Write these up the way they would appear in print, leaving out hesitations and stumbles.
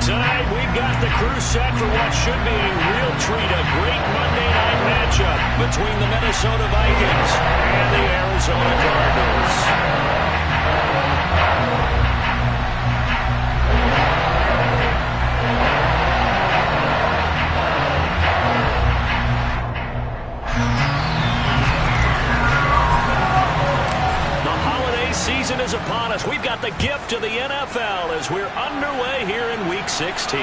Ringside, we've got the crew set for what should be a real treat, a great Monday night matchup between the Minnesota Vikings and the Arizona Cardinals. Season is upon us. We've got the gift of the NFL as we're underway here in Week 16.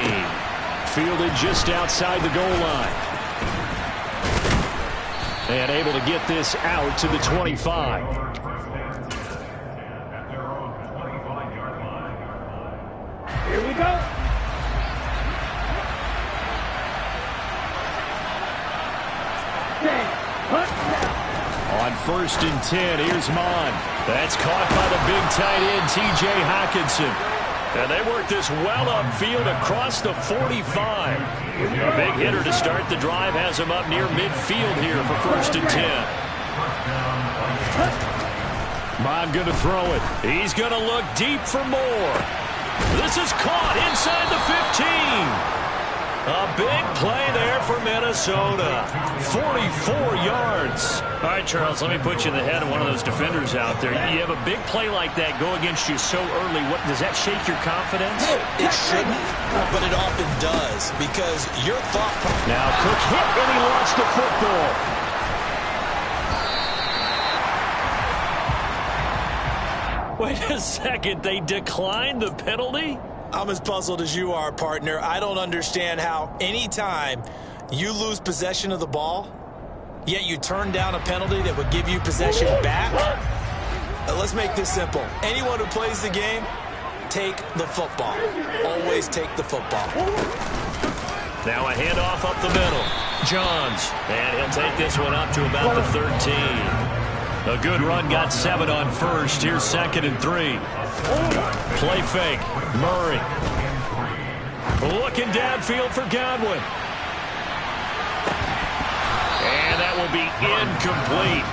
Fielded just outside the goal line. And able to get this out to the 25. Here we go. On 1st and 10, here's Mon. That's caught by the big tight end, T.J. Hockenson. And they work this well upfield across the 45. A big hitter to start the drive has him up near midfield here for 1st and 10. Mon going to throw it. He's going to look deep for more. This is caught inside the 15. A big play there for Minnesota. 44 yards. All right, Charles, let me put you in the head of one of those defenders out there. You have a big play like that go against you so early. What does that shake your confidence? It shouldn't, but it often does because your thought. Now Cook hit and he lost the football. Wait a second. They declined the penalty? I'm as puzzled as you are, partner. I don't understand how anytime you lose possession of the ball, yet you turn down a penalty that would give you possession back. Let's make this simple. Anyone who plays the game, take the football. Always take the football. Now a handoff up the middle. Johns, and he'll take this one up to about the 13. A good run, got 7 on 1st. Here's 2nd and 3. Play fake. Murray. Looking downfield for Godwin. And that will be incomplete.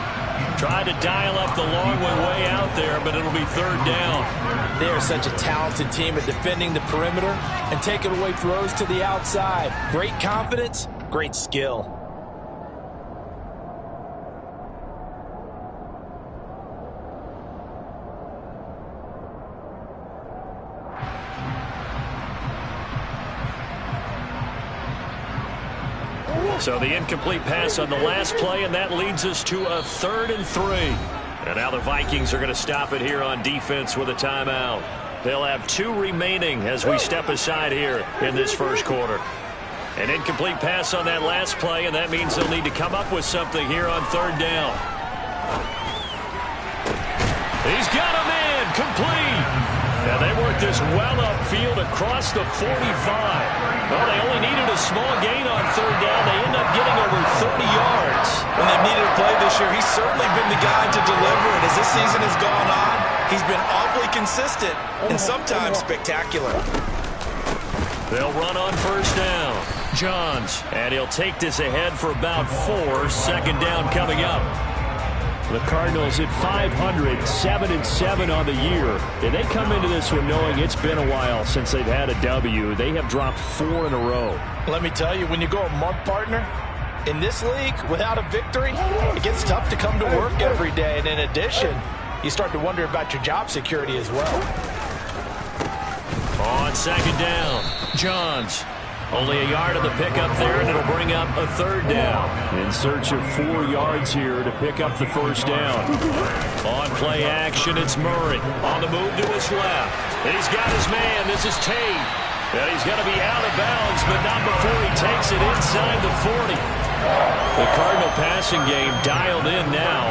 Tried to dial up the long one way out there, but it'll be 3rd down. They are such a talented team at defending the perimeter and taking away throws to the outside. Great confidence, great skill. So the incomplete pass on the last play, and that leads us to a 3rd and 3. And now the Vikings are going to stop it here on defense with a timeout. They'll have 2 remaining as we step aside here in this first quarter. An incomplete pass on that last play, and that means they'll need to come up with something here on 3rd down. He's got him in, complete. Now they work this well upfield across the 45. Well, they only needed a small gain on 3rd down. They end up getting over 30 yards. When they've needed a play this year, he's certainly been the guy to deliver. And as this season has gone on, he's been awfully consistent and sometimes spectacular. They'll run on 1st down. Johns, and he'll take this ahead for about 4. 2nd down coming up. The Cardinals at 500, 7-7 on the year. And they come into this one knowing it's been a while since they've had a W. They have dropped 4 in a row. Let me tell you, when you go a month, partner, in this league, without a victory, it gets tough to come to work every day. And in addition, you start to wonder about your job security as well. On 2nd down, Johns. Only a yard of the pickup there, and it'll bring up a 3rd down. In search of 4 yards here to pick up the 1st down. On play action, it's Murray. On the move to his left. And he's got his man. This is Tate. And he's going to be out of bounds, but not before he takes it inside the 40. The Cardinal passing game dialed in now.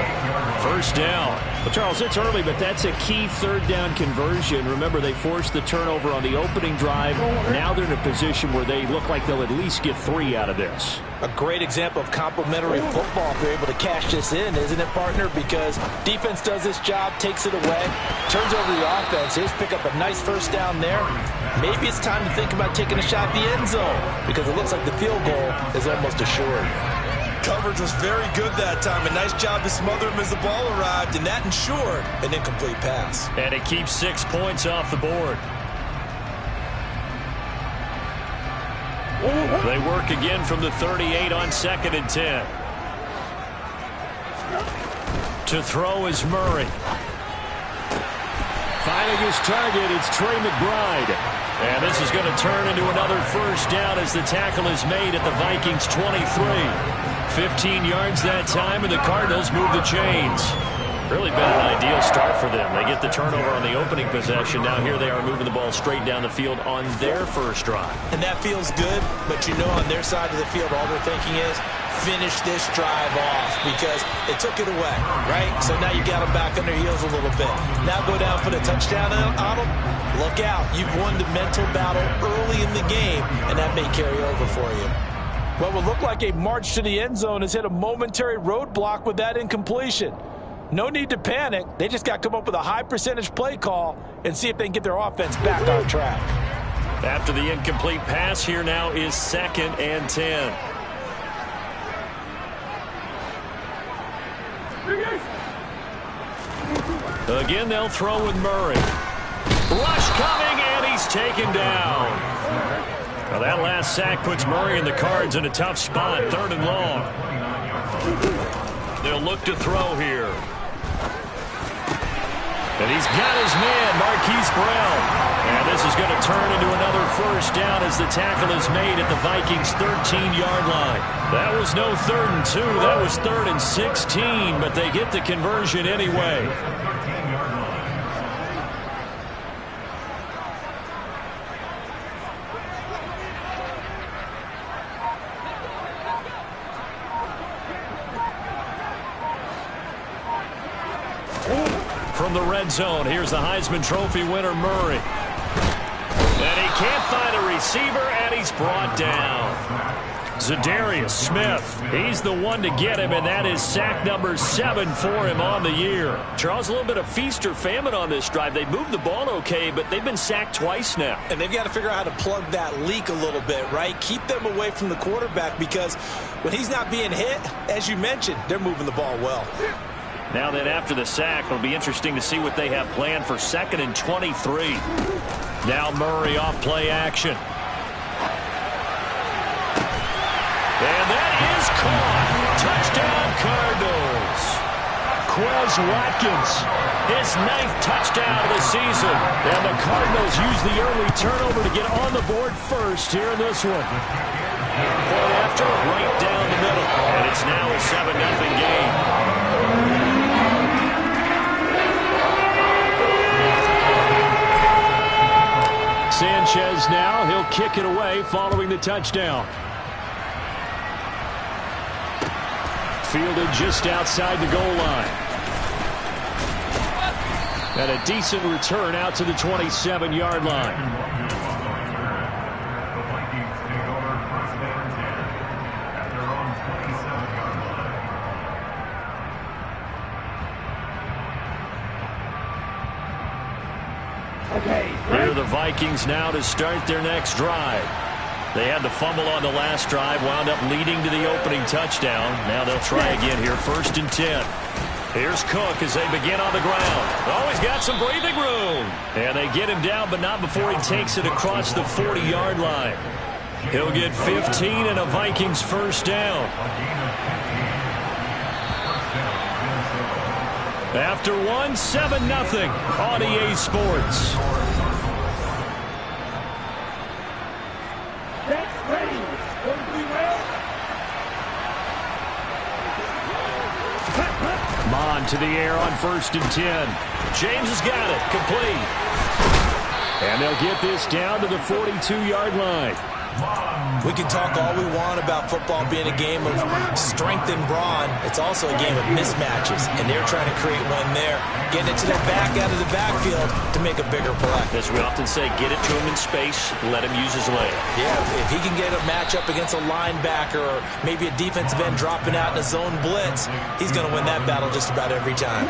1st down. Well, Charles, it's early, but that's a key 3rd down conversion. Remember, they forced the turnover on the opening drive. Now they're in a position where they look like they'll at least get 3 out of this. A great example of complementary football if they're able to cash this in, isn't it, partner? Because defense does this job, takes it away, turns over the offense. Here's pick up a nice 1st down there. Maybe it's time to think about taking a shot at the end zone because it looks like the field goal is almost assured. Coverage was very good that time. A nice job to smother him as the ball arrived, and that ensured an incomplete pass. And it keeps 6 points off the board. They work again from the 38 on 2nd and 10. To throw is Murray. Finding his target, it's Trey McBride. And this is going to turn into another first down as the tackle is made at the Vikings 23. 15 yards that time, and the Cardinals move the chains. Really been an ideal start for them. They get the turnover on the opening possession. Now here they are moving the ball straight down the field on their first drive. And that feels good, but you know on their side of the field all they're thinking is finish this drive off because they took it away, right? So now you got them back on their heels a little bit. Now go down for the touchdown on them. Look out. You've won the mental battle early in the game, and that may carry over for you. What would look like a march to the end zone has hit a momentary roadblock with that incompletion. No need to panic. They just got to come up with a high percentage play call and see if they can get their offense back on track. After the incomplete pass, here now is 2nd and 10. Again, they'll throw with Murray. Rush coming, and he's taken down. Now that last sack puts Murray and the Cards in a tough spot, 3rd and long. They'll look to throw here. And he's got his man, Marquise Brown. And this is going to turn into another first down as the tackle is made at the Vikings' 13-yard line. That was no 3rd and 2. That was 3rd and 16, but they get the conversion anyway. From the red zone, here's the Heisman Trophy winner, Murray. And he can't find a receiver, and he's brought down. Zadarius Smith, he's the one to get him, and that is sack number 7 for him on the year. Charles, a little bit of feast or famine on this drive. They moved the ball okay, but they've been sacked twice now. And they've got to figure out how to plug that leak a little bit, right? Keep them away from the quarterback because when he's not being hit, as you mentioned, they're moving the ball well. Now then, after the sack, it'll be interesting to see what they have planned for 2nd and 23. Now Murray off play action. And that is caught. Touchdown, Cardinals. Quez Watkins, his 9th touchdown of the season. And the Cardinals use the early turnover to get on the board first here in this one. Point after, right down the middle. And it's now a 7-0 game. Sanchez now, he'll kick it away following the touchdown. Fielded just outside the goal line. And a decent return out to the 27-yard line. Here are the Vikings now to start their next drive. They had the fumble on the last drive, wound up leading to the opening touchdown. Now they'll try again here, 1st and 10. Here's Cook as they begin on the ground. Oh, he's got some breathing room. And they get him down, but not before he takes it across the 40-yard line. He'll get 15 and a Vikings first down. After one, 7-0 on EA Sports. Mon to the air on 1st and 10. James has got it. Complete. And they'll get this down to the 42-yard line. We can talk all we want about football being a game of strength and brawn. It's also a game of mismatches, and they're trying to create one there. Getting it to the back out of the backfield to make a bigger play. As we often say, get it to him in space, let him use his leg. Yeah, if he can get a matchup against a linebacker or maybe a defensive end dropping out in a zone blitz, he's going to win that battle just about every time.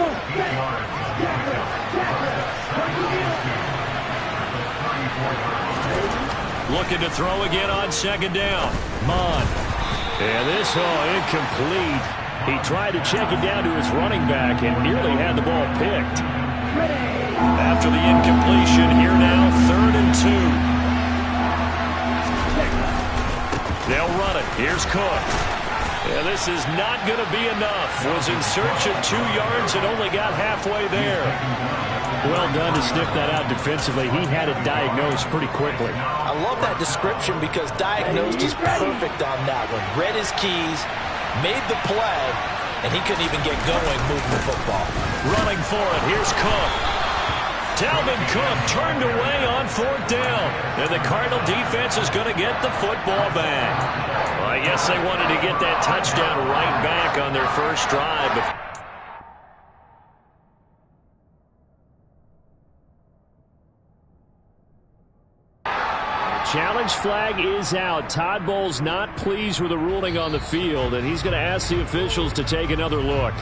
Looking to throw again on 2nd down. Mon. And this, incomplete. He tried to check it down to his running back and nearly had the ball picked. After the incompletion, here now, 3rd and 2. Here's Cook. And this is not going to be enough. Was in search of 2 yards and only got halfway there. Well done to sniff that out defensively. He had it diagnosed pretty quickly. I love that description because diagnosed is perfect on that one. Read his keys, made the play, and he couldn't even get going moving the football. Running for it. Here's Cook. Dalvin Cook turned away on 4th down. And the Cardinal defense is going to get the football back. Well, I guess they wanted to get that touchdown right back on their first drive. Challenge flag is out. Todd Bowles not pleased with the ruling on the field, and he's going to ask the officials to take another look.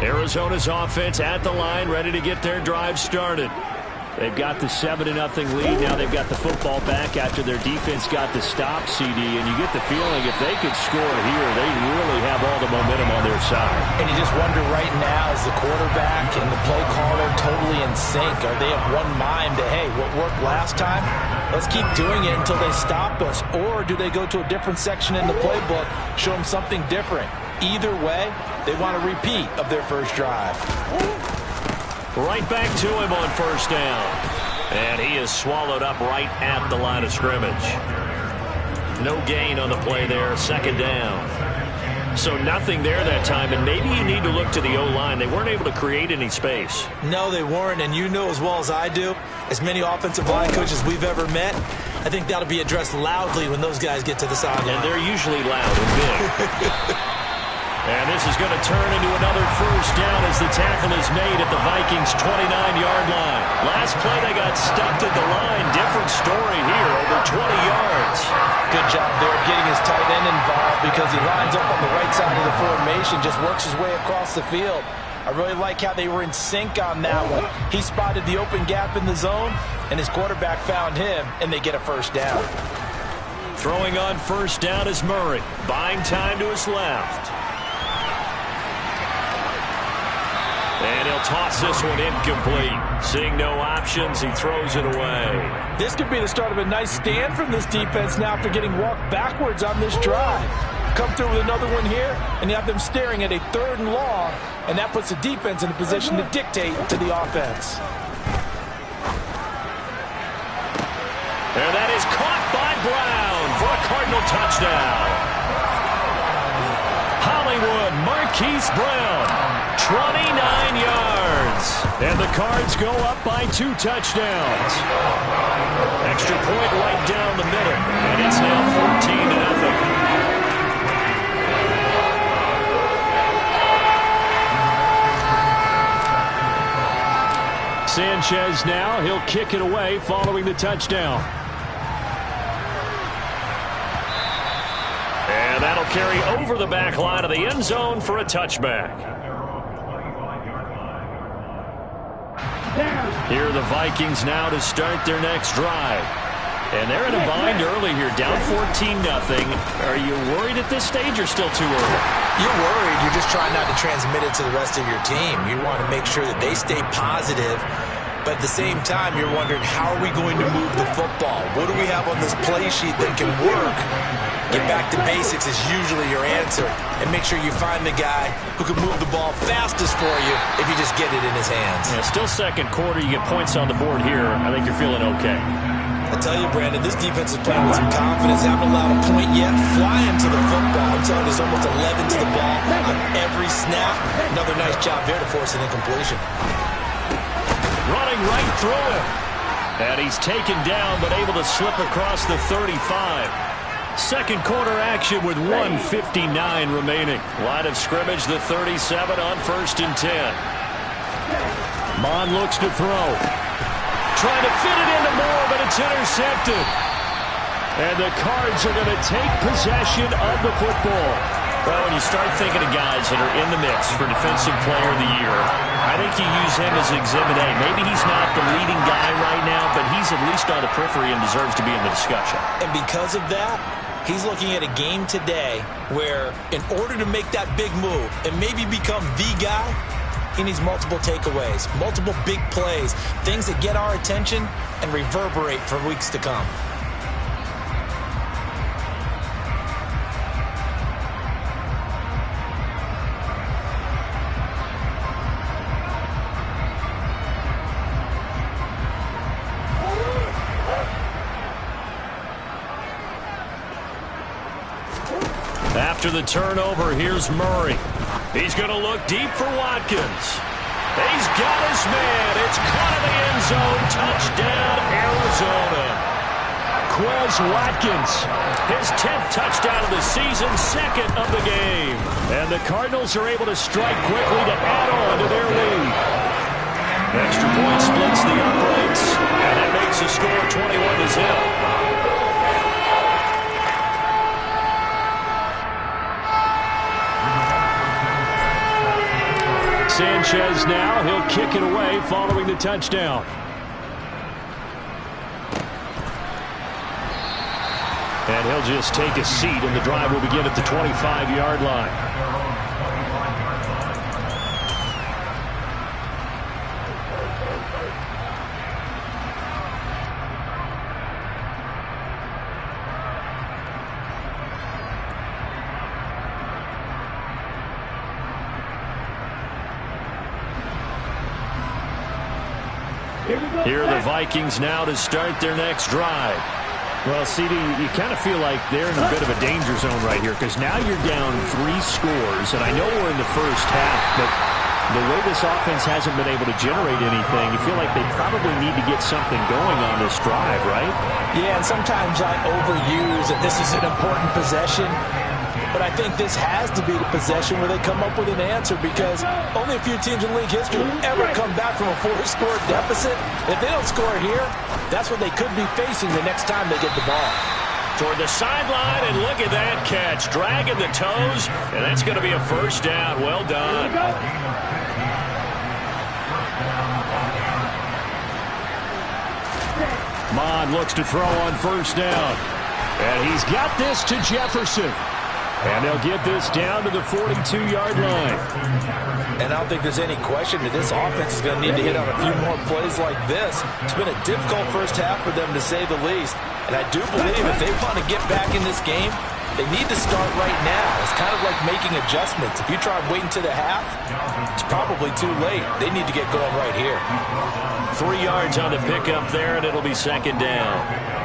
Arizona's offense at the line, ready to get their drive started. They've got the 7-0 lead. Now they've got the football back after their defense got the stop, CD. And you get the feeling if they could score here, they really have all the momentum on their side. And you just wonder right now, is the quarterback and the play caller totally in sync? Are they of one mind that, hey, what worked last time, let's keep doing it until they stop us? Or do they go to a different section in the playbook, show them something different? Either way, they want a repeat of their first drive. Right back to him on 1st down. And he is swallowed up right at the line of scrimmage. No gain on the play there, 2nd down. So nothing there that time, and maybe you need to look to the O-line. They weren't able to create any space. No, they weren't, and you know as well as I do, as many offensive line coaches we've ever met, I think that'll be addressed loudly when those guys get to the sideline. And they're usually loud and big. And this is going to turn into another 1st down as the tackle is made at the Vikings' 29-yard line. Last play, they got stuffed at the line. Different story here, over 20 yards. Good job there of getting his tight end involved because he lines up on the right side of the formation, just works his way across the field. I really like how they were in sync on that one. He spotted the open gap in the zone, and his quarterback found him, and they get a 1st down. Throwing on 1st down is Murray, buying time to his left. And he'll toss this one incomplete. Seeing no options, he throws it away. This could be the start of a nice stand from this defense now after getting walked backwards on this drive. Come through with another one here, and you have them staring at a 3rd and long, and that puts the defense in a position to dictate to the offense. And that is caught by Brown for a Cardinal touchdown. Hollywood Marquise Brown. 29 yards. And the Cards go up by 2 touchdowns. Extra point right down the middle. And it's now 14-0. Sanchez now, he'll kick it away following the touchdown. And that'll carry over the back line of the end zone for a touchback. Here are the Vikings now to start their next drive. And they're in a bind early here, down 14-0. Are you worried at this stage or still too early? You're worried. You're just trying not to transmit it to the rest of your team. You want to make sure that they stay positive. But at the same time, you're wondering, how are we going to move the football? What do we have on this play sheet that can work? Get back to basics is usually your answer. And make sure you find the guy who can move the ball fastest for you if you just get it in his hands. Yeah, still 2nd quarter. You get points on the board here. I think you're feeling okay. I tell you, Brandon, this defense is playing with some confidence. Haven't allowed a point yet. Flying to the football. I'm telling you, there's almost 11 to the ball on every snap. Another nice job there to force an incompletion. Running right through him. And he's taken down, but able to slip across the 35. 2nd quarter action with 1:59 remaining. Line of scrimmage, the 37 on 1st and 10. Mond looks to throw. Trying to fit it into Moore, but it's intercepted. And the Cards are going to take possession of the football. Well, when you start thinking of guys that are in the mix for Defensive Player of the Year, I think you use him as Exhibit A. Maybe he's not the leading guy right now, but he's at least on the periphery and deserves to be in the discussion. And because of that, he's looking at a game today where in order to make that big move and maybe become the guy, he needs multiple takeaways, multiple big plays, things that get our attention and reverberate for weeks to come. After the turnover, here's Murray. He's going to look deep for Watkins. He's got his man. It's caught in the end zone. Touchdown, Arizona. Quez Watkins, his 10th touchdown of the season, second of the game. And the Cardinals are able to strike quickly to add on to their lead. Extra point splits the uprights, and that makes the score 21-0. Sanchez now, he'll kick it away following the touchdown. And he'll just take a seat, and the drive will begin at the 25-yard line. Here are the Vikings now to start their next drive. Well, CD, you kind of feel like they're in a bit of a danger zone right here because now you're down 3 scores, and I know we're in the first half, but the way this offense hasn't been able to generate anything, you feel like they probably need to get something going on this drive, right? Yeah, and sometimes I overuse that this is an important possession. But I think this has to be the possession where they come up with an answer because only a few teams in league history have ever come back from a 4-score deficit. If they don't score here, that's what they could be facing the next time they get the ball. Toward the sideline, and look at that catch. Dragging the toes, and that's going to be a first down. Well done. Mond looks to throw on first down. And he's got this to Jefferson. And they'll get this down to the 42-yard line. And I don't think there's any question that this offense is going to need to hit on a few more plays like this. It's been a difficult first half for them, to say the least. And I do believe if they want to get back in this game, they need to start right now. It's kind of like making adjustments. If you try waiting to the half, it's probably too late. They need to get going right here. 3 yards on the pickup there, and it'll be second down.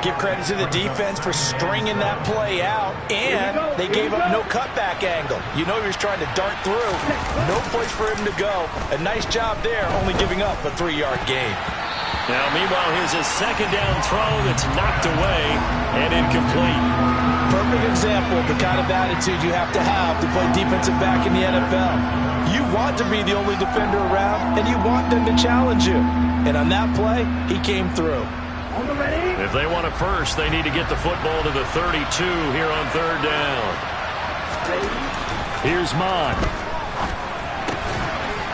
Give credit to the defense for stringing that play out, and they gave up no cutback angle. You know he was trying to dart through. No place for him to go. A nice job there, only giving up a 3-yard gain. Now, meanwhile, here's a second down throw that's knocked away and incomplete. Perfect example of the kind of attitude you have to play defensive back in the NFL. You want to be the only defender around, and you want them to challenge you. And on that play, he came through. If they want a first, they need to get the football to the 32 here on third down. Here's Mond.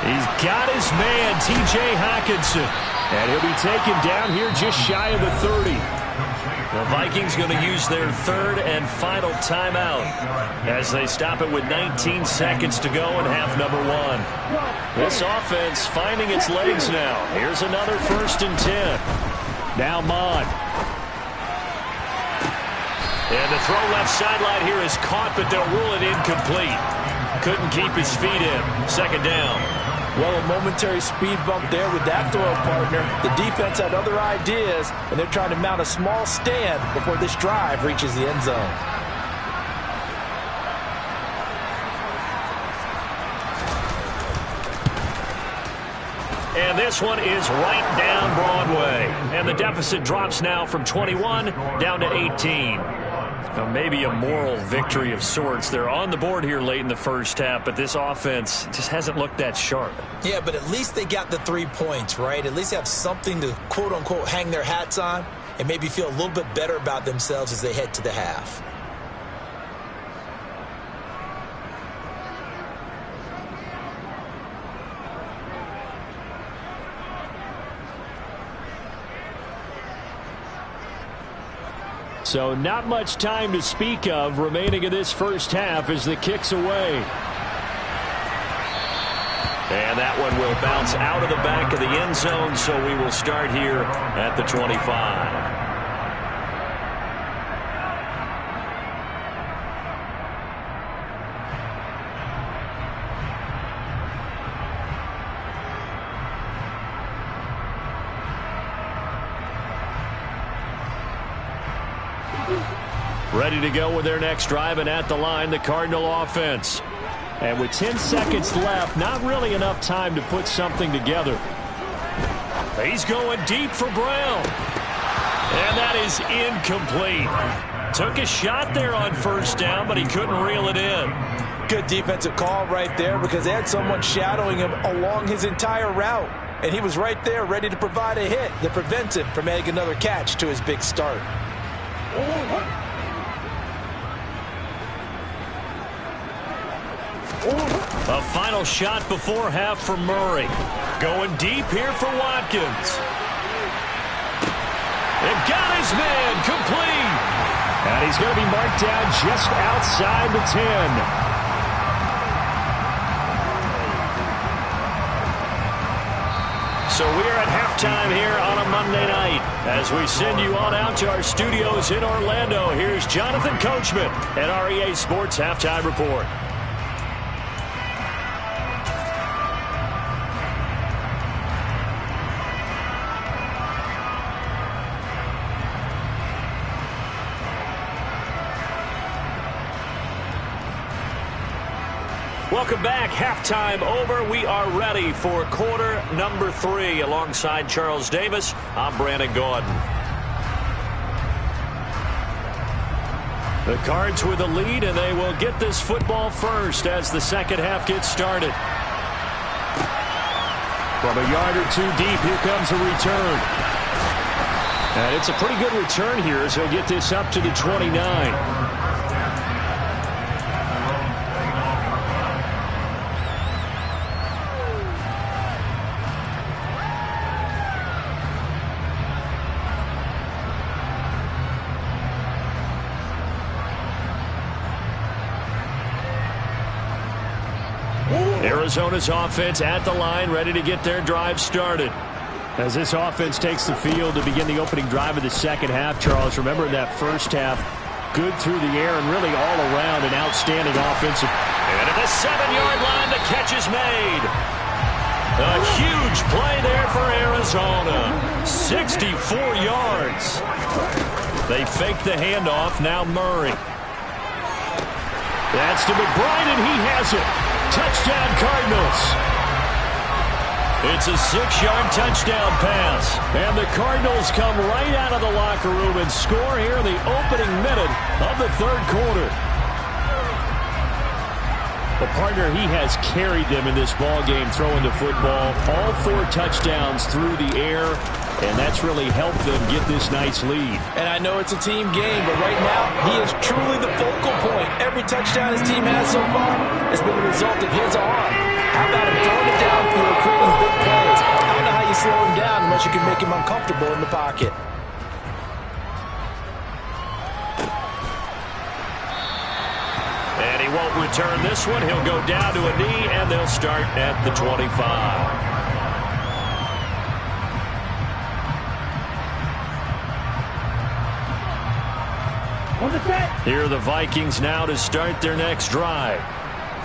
He's got his man, T.J. Hockenson. And he'll be taken down here just shy of the 30. The Vikings going to use their third and final timeout as they stop it with 19 seconds to go in half number 1. This offense finding its legs now. Here's another 1st and 10. Now Mond. And the throw left sideline here is caught, but they'll rule it incomplete. Couldn't keep his feet in. Second down. Well, a momentary speed bump there with that throw, partner. The defense had other ideas, and they're trying to mount a small stand before this drive reaches the end zone. And this one is right down Broadway. And the deficit drops now from 21 down to 18. Maybe a moral victory of sorts. They're on the board here late in the first half, but this offense just hasn't looked that sharp. Yeah, but at least they got the 3 points, right? At least they have something to, quote-unquote, hang their hats on and maybe feel a little bit better about themselves as they head to the half. So not much time to speak of remaining in this first half as the kick's away. And that one will bounce out of the back of the end zone, so we will start here at the 25. Ready to go with their next drive, and at the line, the Cardinal offense. And with 10 seconds left, not really enough time to put something together. He's going deep for Brown. And that is incomplete. Took a shot there on first down, but he couldn't reel it in. Good defensive call right there because they had someone shadowing him along his entire route. And he was right there ready to provide a hit that prevents him from adding another catch to his big start. A final shot before half for Murray. Going deep here for Watkins. It got his man complete. And he's going to be marked down just outside the 10. So we're at halftime here on a Monday night. As we send you on out to our studios in Orlando, here's Jonathan Coachman at REA Sports Halftime Report. Welcome back. Halftime over. We are ready for quarter number 3. Alongside Charles Davis, I'm Brandon Gordon. The Cards with the lead, and they will get this football first as the second half gets started. From a yard or two deep, here comes a return. And it's a pretty good return here as he'll get this up to the 29. Arizona's offense at the line, ready to get their drive started. As this offense takes the field to begin the opening drive of the second half, Charles, remember in that first half, good through the air and really all around an outstanding offensive. And at the 7-yard line, the catch is made. A huge play there for Arizona. 64 yards. They fake the handoff. Now Murray. That's to McBride, and he has it. Touchdown, Cardinals. It's a 6-yard touchdown pass. And the Cardinals come right out of the locker room and score here in the opening minute of the third quarter. The partner, he has carried them in this ball game throwing the football. All 4 touchdowns through the air, and that's really helped them get this nice lead. And I know it's a team game, but right now, he is truly the focal point. Every touchdown his team has so far has been the result of his arm. How about him throwing it downfield, creating big plays? I don't know how you slow him down unless you can make him uncomfortable in the pocket. And he won't return this one. He'll go down to a knee, and they'll start at the 25. Here are the Vikings now to start their next drive.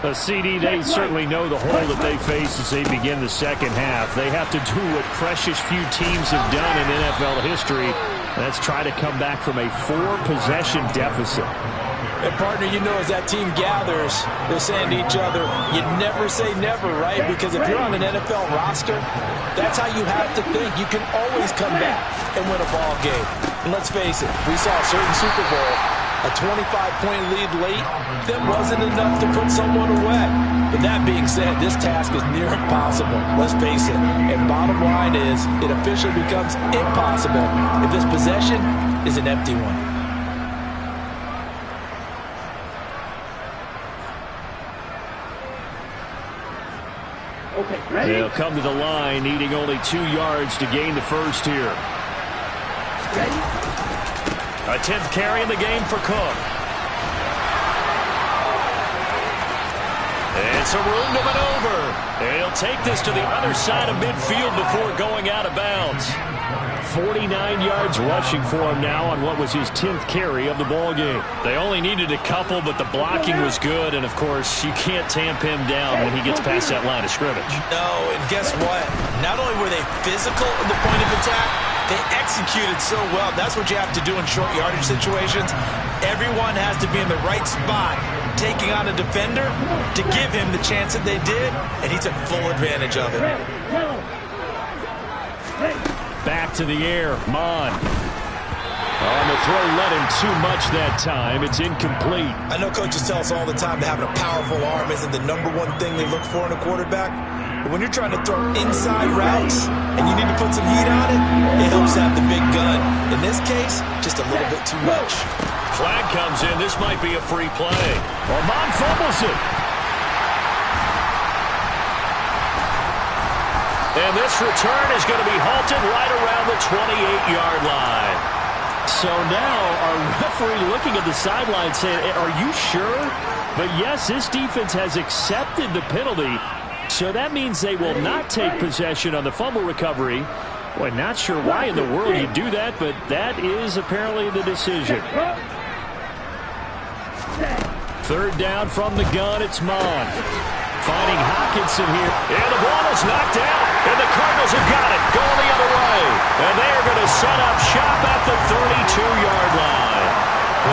A CD, they certainly know the hole that they face as they begin the second half. They have to do what precious few teams have done in NFL history. That's try to come back from a 4-possession deficit. And partner, you know, as that team gathers, they're saying to each other, you never say never, right? Because if you're on an NFL roster, that's how you have to think. You can always come back and win a ball game. And let's face it, we saw a certain Super Bowl, a 25-point lead late, that wasn't enough to put someone away. But that being said, this task is near impossible. Let's face it. And bottom line is, it officially becomes impossible if this possession is an empty one. They'll come to the line, needing only 2 yards to gain the first here. A 10th carry in the game for Cook. And some room to maneuver. And he'll take this to the other side of midfield before going out of bounds. 49 yards rushing for him now on what was his 10th carry of the ball game. They only needed a couple, but the blocking was good. And, of course, you can't tamp him down when he gets past that line of scrimmage. No, and guess what? Not only were they physical at the point of attack, they executed so well. That's what you have to do in short yardage situations. Everyone has to be in the right spot, taking on a defender to give him the chance that they did, and he took full advantage of it. Back to the air, Mon. On the throw, let him too much that time. It's incomplete. I know coaches tell us all the time that having a powerful arm isn't the #1 thing they look for in a quarterback. But when you're trying to throw inside routes and you need to put some heat on it, it helps have the big gun. In this case, just a little bit too much. Flag comes in. This might be a free play. Well, Mon fumbles it. And this return is going to be halted right around the 28-yard line. So now our referee looking at the sideline saying, are you sure? But yes, this defense has accepted the penalty. So that means they will not take possession on the fumble recovery. Boy, not sure why in the world you do that, but that is apparently the decision. Third down from the gun, it's Mon. Finding Hockenson here. And the ball is knocked out. And the Cardinals have got it. Going the other way. And they are going to set up shop at the 32-yard line.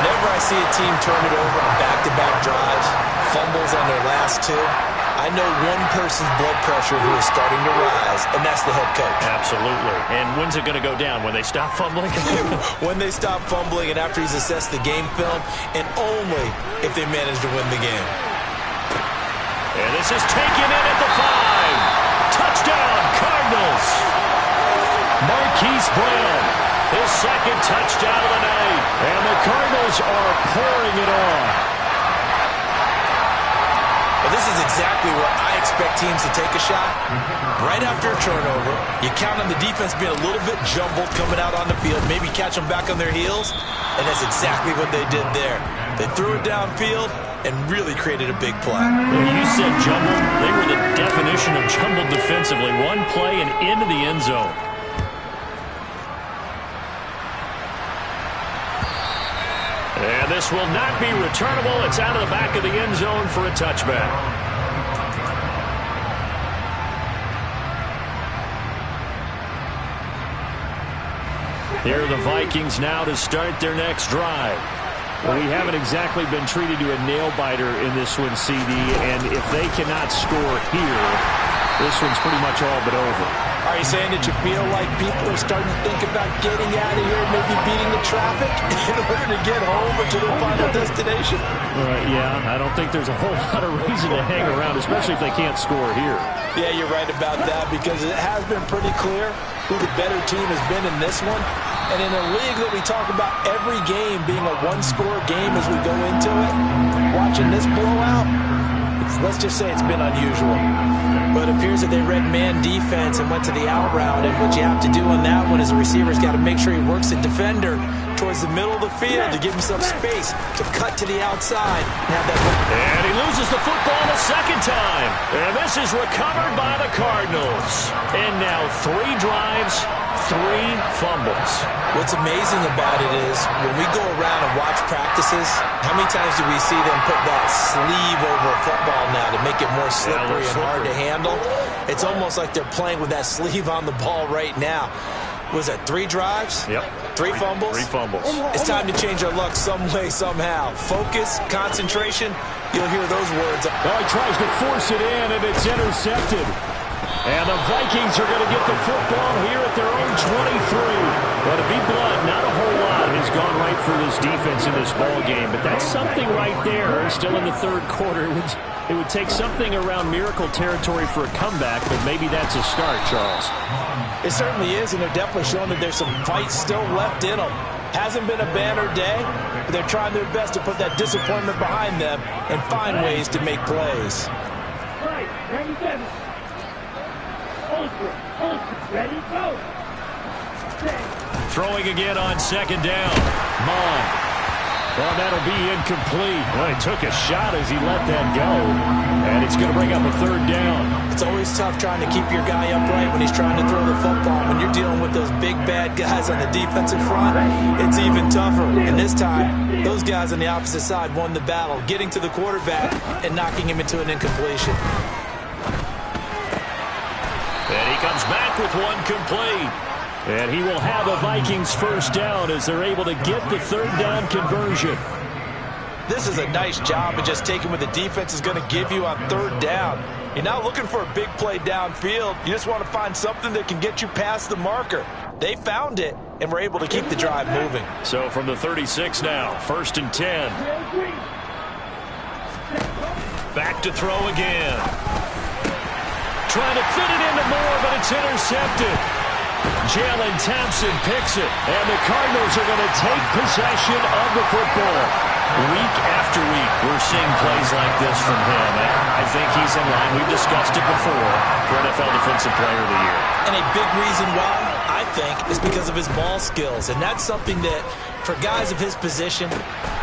Whenever I see a team turn it over on back-to-back drives, fumbles on their last two, I know one person's blood pressure who is starting to rise, and that's the head coach. Absolutely. And when's it going to go down? When they stop fumbling? When they stop fumbling and after he's assessed the game film, and only if they manage to win the game. And this is taken in at the 5. Touchdown, Cardinals. Marquise Brown, his second touchdown of the night. And the Cardinals are pouring it on. Well, this is exactly where I expect teams to take a shot. Right after a turnover, you count on the defense being a little bit jumbled coming out on the field, maybe catch them back on their heels, and that's exactly what they did there. They threw it downfield and really created a big play. You said jumbled. They were the definition of jumbled defensively. One play and into the end zone. And this will not be returnable. It's out of the back of the end zone for a touchback. Here are the Vikings now to start their next drive. Well, we haven't exactly been treated to a nail-biter in this one, CD, and if they cannot score here, this one's pretty much all but over. Are you saying that you feel like people are starting to think about getting out of here, maybe beating the traffic in order to get home or to their final destination? Yeah, I don't think there's a whole lot of reason to hang around, especially if they can't score here. Yeah, you're right about that, because it has been pretty clear who the better team has been in this one. And in a league that we talk about every game being a one-score game as we go into it, watching this blowout, let's just say it's been unusual. But it appears that they read man defense and went to the out route, and what you have to do on that one is the receiver's got to make sure he works the defender towards the middle of the field to give himself space to cut to the outside and have that. And he loses the football the second time. And this is recovered by the Cardinals. And now 3 drives, 3 fumbles. What's amazing about it is when we go around and watch practices, how many times do we see them put that sleeve over a football now to make it more slippery and hard to handle? It's almost like they're playing with that sleeve on the ball right now. Was that 3 drives? Yep. 3 fumbles? 3 fumbles. It's time to change our luck some way, somehow. Focus, concentration, you'll hear those words. Oh, he tries to force it in, and it's intercepted. And the Vikings are going to get the football here at their own 23. Well, to be blunt, not a whole lot has gone right for this defense in this ball game, but that's something right there. Still in the third quarter. It would take something around miracle territory for a comeback, but maybe that's a start, Charles. It certainly is, and they're definitely showing that there's some fight still left in them. Hasn't been a banner day, but they're trying their best to put that disappointment behind them and find ways to make plays. Right, 97. Ultra, ready, go. Set. Throwing again on second down. Mine. Well, that'll be incomplete. Well, he took a shot as he let that go. And it's going to bring up a third down. It's always tough trying to keep your guy upright when he's trying to throw the football. When you're dealing with those big, bad guys on the defensive front, it's even tougher. And this time, those guys on the opposite side won the battle, getting to the quarterback and knocking him into an incompletion. And he comes back with one complete. And he will have a Vikings first down as they're able to get the third down conversion. This is a nice job of just taking what the defense is going to give you on third down. You're not looking for a big play downfield. You just want to find something that can get you past the marker. They found it, and were able to keep the drive moving. So from the 36 now, 1st and 10. Back to throw again. Trying to fit it into Moore, but it's intercepted. Jalen Thompson picks it, and the Cardinals are going to take possession of the football. Week after week, we're seeing plays like this from him. I think he's in line. We've discussed it before for NFL Defensive Player of the Year. And a big reason why, I think, is because of his ball skills. And that's something that, for guys of his position,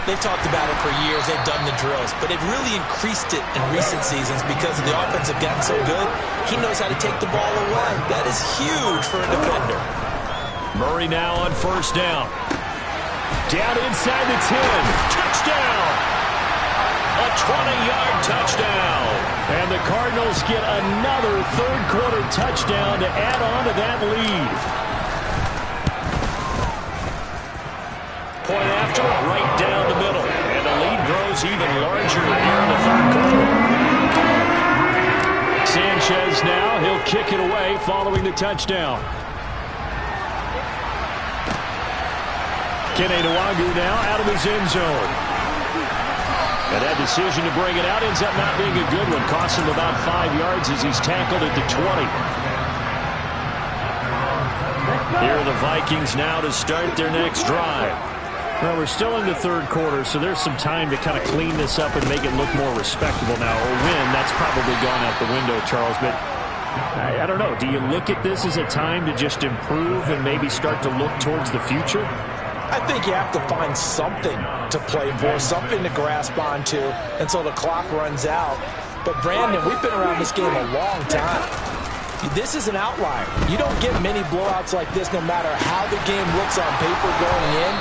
they've talked about it for years. They've done the drills. But they've really increased it in recent seasons because the offense have gotten so good. He knows how to take the ball away. That is huge for a defender. Murray now on 1st down. Down inside the 10. Touchdown! A 20-yard touchdown. And the Cardinals get another third-quarter touchdown to add on to that lead. Point after, right down the middle. And the lead grows even larger here in the third quarter. Sanchez now, he'll kick it away following the touchdown. Kene Nwagu now out of his end zone. And that decision to bring it out ends up not being a good one. Costs him about 5 yards as he's tackled at the 20. Here are the Vikings now to start their next drive. Well, we're still in the third quarter, so there's some time to kind of clean this up and make it look more respectable now. Or win, that's probably gone out the window, Charles. But I don't know. Do you look at this as a time to just improve and maybe start to look towards the future? I think you have to find something to play for, something to grasp onto until the clock runs out. But, Brandon, we've been around this game a long time. This is an outlier. You don't get many blowouts like this no matter how the game looks on paper going in.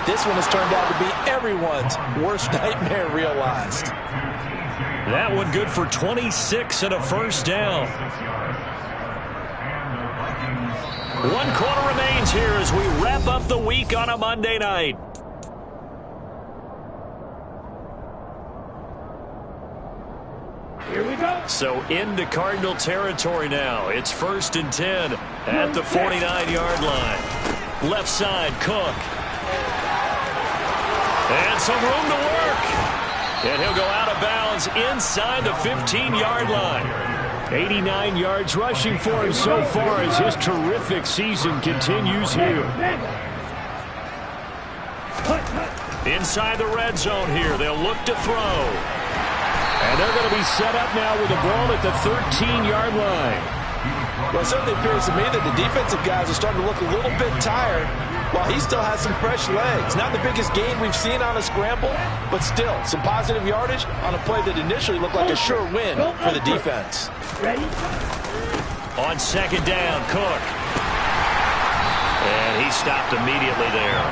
This one has turned out to be everyone's worst nightmare realized. That one good for 26 and a first down. 1 quarter remains here as we wrap up the week on a Monday night. Here we go. So into Cardinal territory now. It's 1st and 10 at the 49-yard line. Left side, Cook. And some room to work. And he'll go out of bounds inside the 15-yard line. 89 yards rushing for him so far as his terrific season continues here. Inside the red zone here. They'll look to throw. And they're going to be set up now with the ball at the 13-yard line. Well, it certainly appears to me that the defensive guys are starting to look a little bit tired while he still has some fresh legs. Not the biggest gain we've seen on a scramble, but still some positive yardage on a play that initially looked like a sure win for the defense. Ready? On 2nd down, Cook. And he stopped immediately there.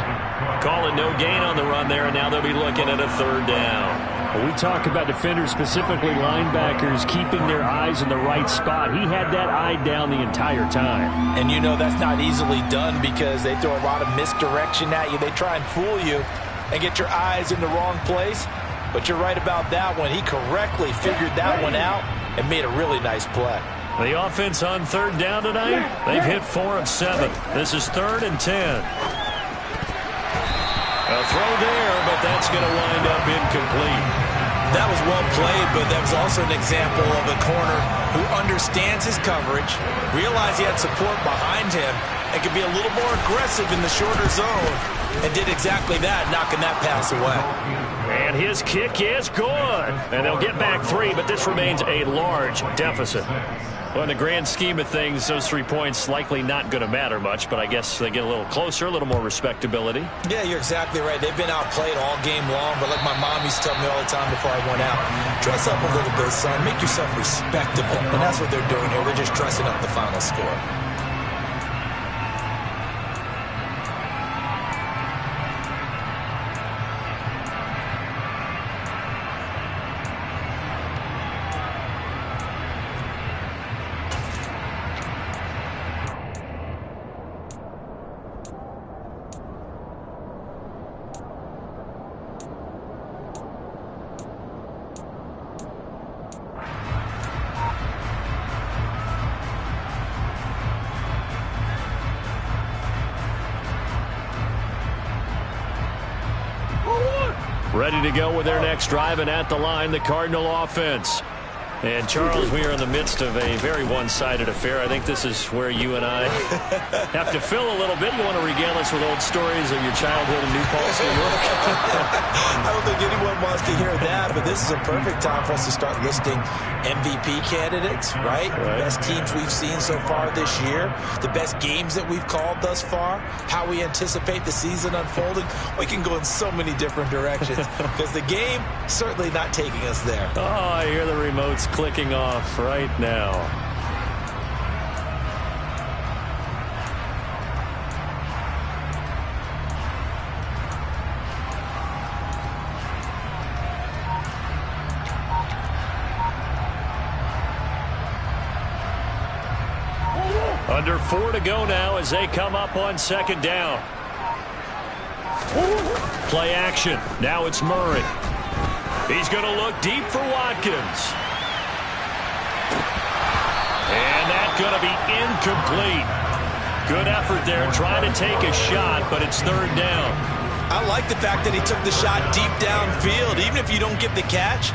Calling no gain on the run there, and now they'll be looking at a 3rd down. We talk about defenders, specifically linebackers, keeping their eyes in the right spot. He had that eye down the entire time. And you know that's not easily done because they throw a lot of misdirection at you. They try and fool you and get your eyes in the wrong place. But you're right about that one. He correctly figured that one out and made a really nice play. The offense on 3rd down tonight, they've hit 4 of 7. This is 3rd and 10. A throw there, but that's going to wind up incomplete. That was well played, but that was also an example of a corner who understands his coverage, realized he had support behind him, and could be a little more aggressive in the shorter zone, and did exactly that, knocking that pass away. And his kick is good. And they'll get back 3, but this remains a large deficit. Well, in the grand scheme of things, those 3 points likely not going to matter much, but I guess they get a little closer, a little more respectability. Yeah, you're exactly right. They've been outplayed all game long, but like my mom used to tell me all the time before I went out, dress up a little bit, son. Make yourself respectable. And that's what they're doing here. They're just dressing up the final score. Ready to go with their next drive, and at the line, the Cardinal offense. And, Charles, we are in the midst of a very one-sided affair. I think this is where you and I have to fill a little bit. You want to regale us with old stories of your childhood in New Paltz, New York? I don't think anyone wants to hear that, but this is a perfect time for us to start listing MVP candidates, right? The best teams we've seen so far this year, the best games that we've called thus far, how we anticipate the season unfolding. We can go in so many different directions because the game certainly not taking us there. Oh, I hear the remotes clicking off right now. Under 4 to go now as they come up on second down. Play action. Now it's Murray. He's going to look deep for Watkins. And that's going to be incomplete. Good effort there trying to take a shot, but it's third down. I like the fact that he took the shot deep downfield. Even if you don't get the catch,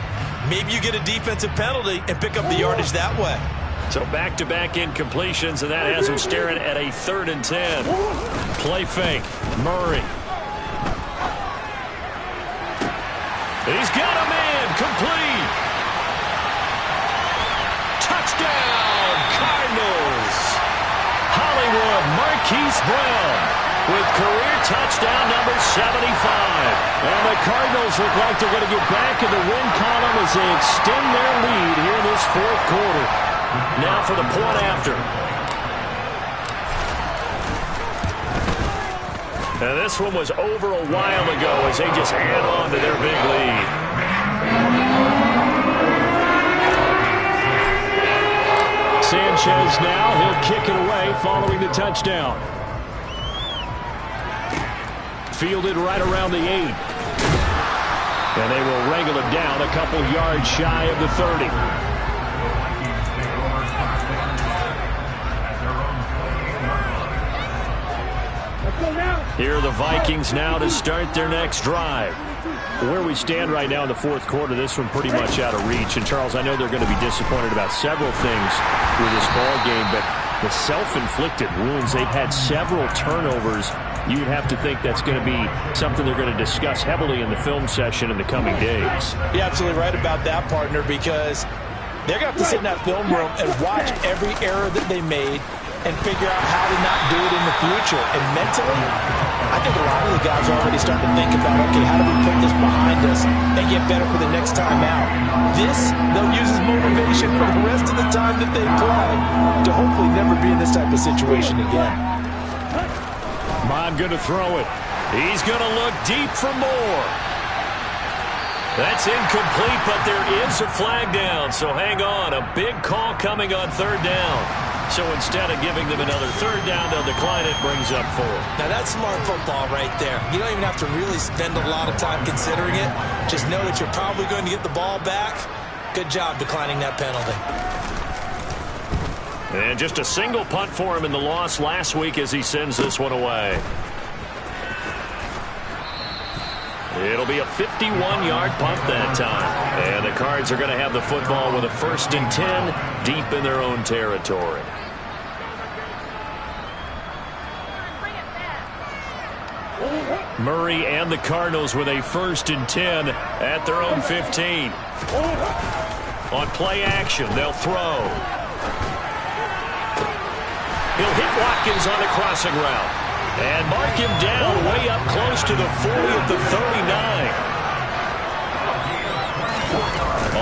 maybe you get a defensive penalty and pick up the yardage that way. So back-to-back incompletions, and that has him staring at a 3rd and 10. Play fake. Murray. He's got a man. Complete. Touchdown, Cardinals. Hollywood Marquise Brown with career touchdown number 75. And the Cardinals look like they're going to get back in the win column as they extend their lead here in this 4th quarter. Now for the point after. And this one was over a while ago as they just add on to their big lead. Sanchez now, he'll kick it away following the touchdown. Fielded right around the 8. And they will wrangle it down a couple yards shy of the 30. Here are the Vikings now to start their next drive. Where we stand right now in the 4th quarter, this one pretty much out of reach. And, Charles, I know they're going to be disappointed about several things with this ball game, but the self-inflicted wounds, they've had several turnovers. You'd have to think that's going to be something they're going to discuss heavily in the film session in the coming days. You're absolutely right about that, partner, because they're going to have to sit in that film room and watch every error that they made and figure out how to not do it in the future. And mentally, I think a lot of the guys are already starting to think about, okay, how do we put this behind us and get better for the next time out? This, they'll use as motivation for the rest of the time that they play to hopefully never be in this type of situation again. Mon going to throw it. He's going to look deep for more. That's incomplete, but there is a flag down, so hang on. A big call coming on 3rd down. So instead of giving them another 3rd down, they'll decline it, brings up 4. Now that's smart football right there. You don't even have to really spend a lot of time considering it. Just know that you're probably going to get the ball back. Good job declining that penalty. And just a single punt for him in the loss last week as he sends this one away. It'll be a 51-yard punt that time. And the Cards are going to have the football with a 1st and 10 deep in their own territory. Murray and the Cardinals with a 1st and 10 at their own 15. On play action, they'll throw. He'll hit Watkins on the crossing route. And mark him down way up close to the 40 at the 39.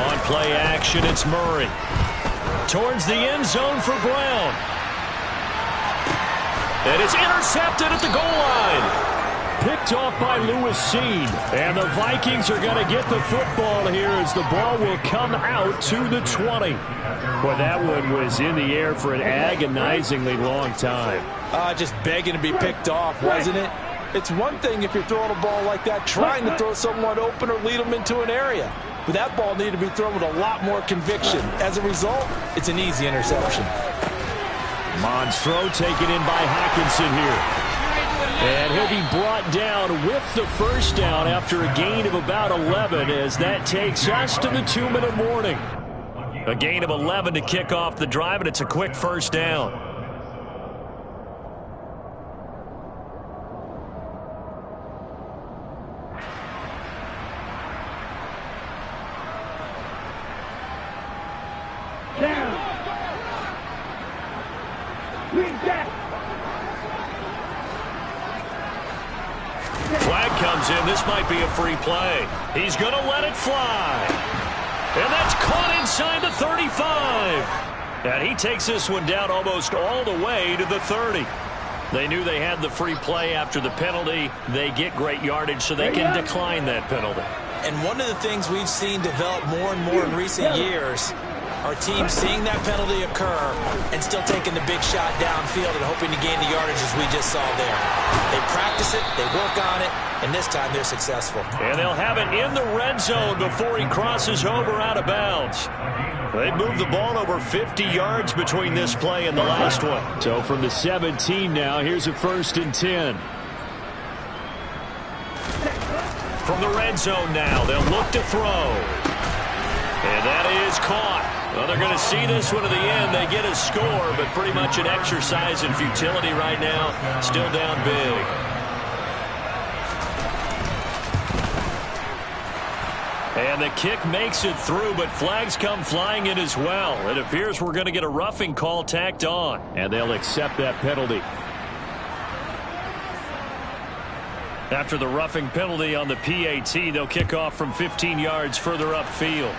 On play action, it's Murray. Towards the end zone for Brown. And it's intercepted at the goal line. Picked off by Lewis Seen. And the Vikings are going to get the football here as the ball will come out to the 20. Boy, that one was in the air for an agonizingly long time. Just begging to be picked off, wasn't it? It's one thing if you're throwing a ball like that, trying to throw someone open or lead them into an area. But that ball needed to be thrown with a lot more conviction. As a result, it's an easy interception. Mond's throw taken in by Hockenson here. And he'll be brought down with the first down after a gain of about 11 as that takes us to the 2-minute warning. A gain of 11 to kick off the drive, and it's a quick first down. Flag comes in. This might be a free play. He's going to let it fly. And that's caught inside the 35. And he takes this one down almost all the way to the 30. They knew they had the free play after the penalty. They get great yardage, so they can decline that penalty. And one of the things we've seen develop more and more in recent years are teams seeing that penalty occur and still taking the big shot downfield and hoping to gain the yardage as we just saw there. They practice it, they work on it, and this time they're successful. And they'll have it in the red zone before he crosses over out of bounds. They moved the ball over 50 yards between this play and the last one. So from the 17 now, here's a 1st and 10. From the red zone now, they'll look to throw. And that is caught. Well, they're going to see this one to the end. They get a score, but pretty much an exercise in futility right now. Still down big. And the kick makes it through, but flags come flying in as well. It appears we're going to get a roughing call tacked on. And they'll accept that penalty. After the roughing penalty on the PAT, they'll kick off from 15 yards further upfield.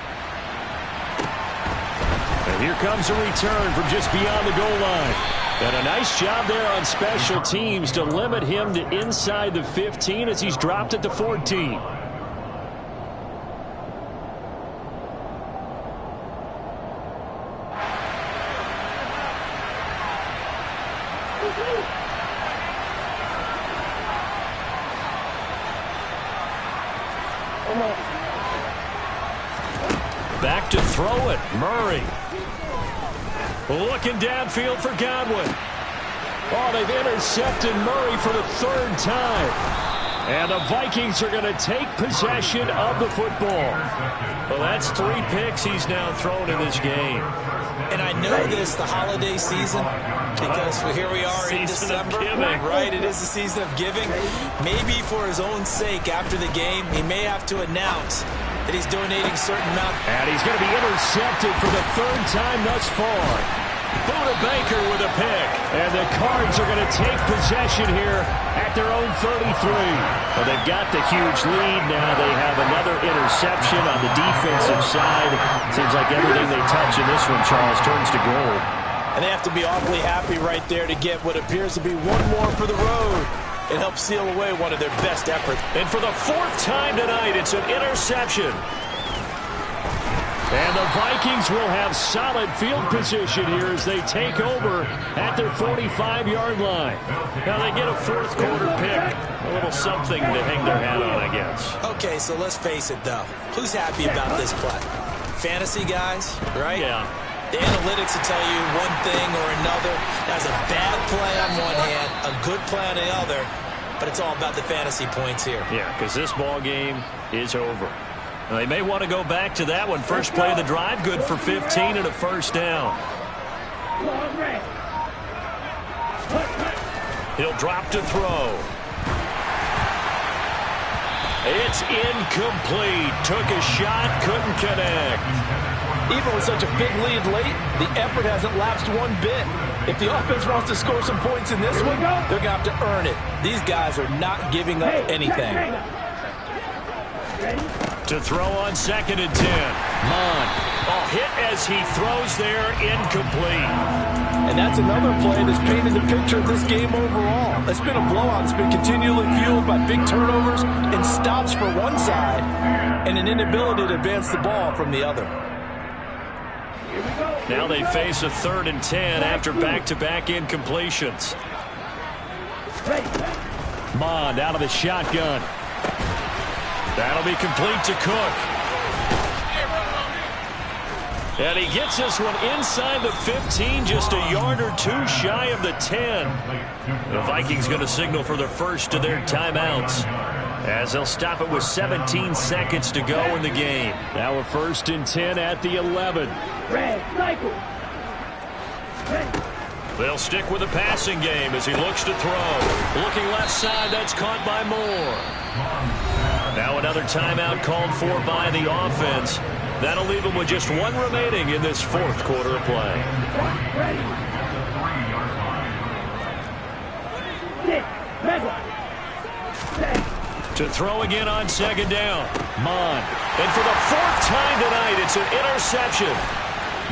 And here comes a return from just beyond the goal line. And a nice job there on special teams to limit him to inside the 15 as he's dropped at the 14. Back to throw it, Murray. Looking downfield for Godwin. Oh, they've intercepted Murray for the 3rd time. And the Vikings are going to take possession of the football. Well, that's 3 picks he's now thrown in this game. And I know this the holiday season because here we are in December, right? It is the season of giving. Maybe for his own sake after the game, he may have to announce that he's donating a certain amount. And he's going to be intercepted for the 3rd time thus far. Buda Baker with a pick. And the Cards are going to take possession here at their own 33. Well, they've got the huge lead. Now they have another interception on the defensive side. Seems like everything they touch in this one, Charles, turns to gold. And they have to be awfully happy right there to get what appears to be one more for the road. It helps seal away one of their best efforts. And for the 4th time tonight, it's an interception. And the Vikings will have solid field position here as they take over at their 45-yard line. Now they get a 4th quarter pick. A little something to hang their hat on, I guess. Okay, so let's face it, though. Who's happy about this play? Fantasy guys, right? Yeah. The analytics will tell you one thing or another. That's a bad play on one hand, a good play on the other, but it's all about the fantasy points here. Yeah, because this ball game is over. Now, they may want to go back to that one. First play of the drive, good for 15 and a 1st down. He'll drop to throw. It's incomplete. Took a shot, couldn't connect. Even with such a big lead late, the effort hasn't lapsed one bit. If the offense wants to score some points in this one, they're going to have to earn it. These guys are not giving up anything. To throw on 2nd and 10. Mon. Hit as he throws there, incomplete. And that's another play that's painted the picture of this game overall. It's been a blowout. It's been continually fueled by big turnovers and stops for one side and an inability to advance the ball from the other. Now they face a 3rd and 10 after back-to-back incompletions. Mond out of the shotgun. That'll be complete to Cook. And he gets this one inside the 15, just a yard or two shy of the 10. The Vikings going to signal for the first of their timeouts, as they'll stop it with 17 seconds to go in the game. Now a 1st and 10 at the 11. They'll stick with the passing game as he looks to throw. Looking left side, that's caught by Moore. Now another timeout called for by the offense. That'll leave them with just one remaining in this 4th quarter of play. To throw again on 2nd down. Mon. And for the 4th time tonight, it's an interception.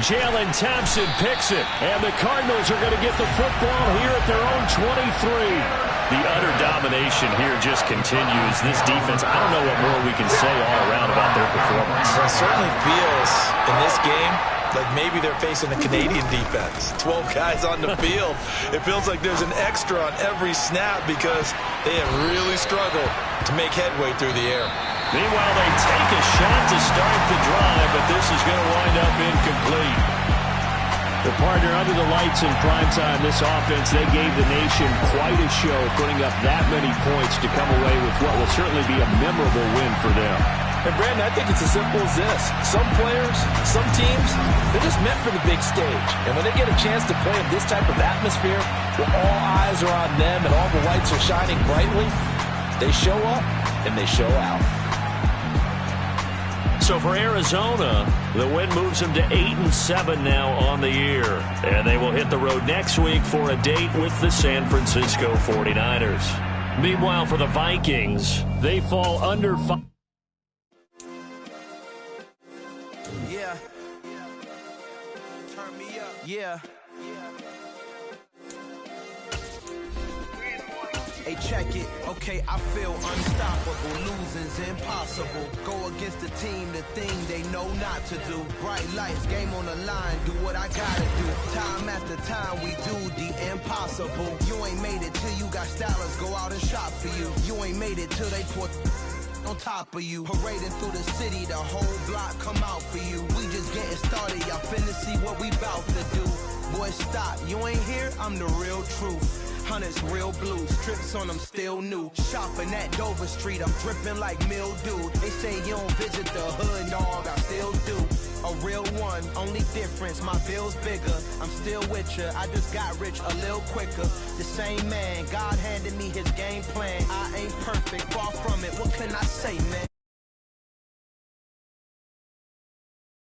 Jalen Thompson picks it. And the Cardinals are going to get the football here at their own 23. The utter domination here just continues. This defense, I don't know what more we can say all around about their performance. It certainly feels in this game like maybe they're facing a Canadian defense. 12 guys on the field. It feels like there's an extra on every snap because they have really struggled to make headway through the air. Meanwhile, they take a shot to start the drive, but this is going to wind up incomplete. The partner under the lights in primetime, this offense, they gave the nation quite a show, putting up that many points to come away with what will certainly be a memorable win for them. And Brandon, I think it's as simple as this. Some players, some teams, they're just meant for the big stage. And when they get a chance to play in this type of atmosphere, where all eyes are on them and all the lights are shining brightly, they show up and they show out. So for Arizona, the win moves them to 8-7 now on the year. And they will hit the road next week for a date with the San Francisco 49ers. Meanwhile, for the Vikings, they fall under 5. Yeah. Turn me up. Yeah. Hey, check it. Okay, I feel unstoppable. Losing's impossible. Go against the team, the thing they know not to do. Bright lights, game on the line. Do what I gotta do. Time after time, we do the impossible. You ain't made it till you got stylers go out and shop for you. You ain't made it till they put on top of you. Parading through the city, the whole block come out for you. We just getting started. Y'all finna see what we bout to do. Boy, stop. You ain't here? I'm the real truth. Hunters, real blue, strips on them still new. Shopping at Dover Street, I'm dripping like mildew. They say you don't visit the hood, dog, I still do. A real one, only difference, my bill's bigger. I'm still with ya, I just got rich a little quicker. The same man, God handed me his game plan. I ain't perfect, far from it, what can I say, man?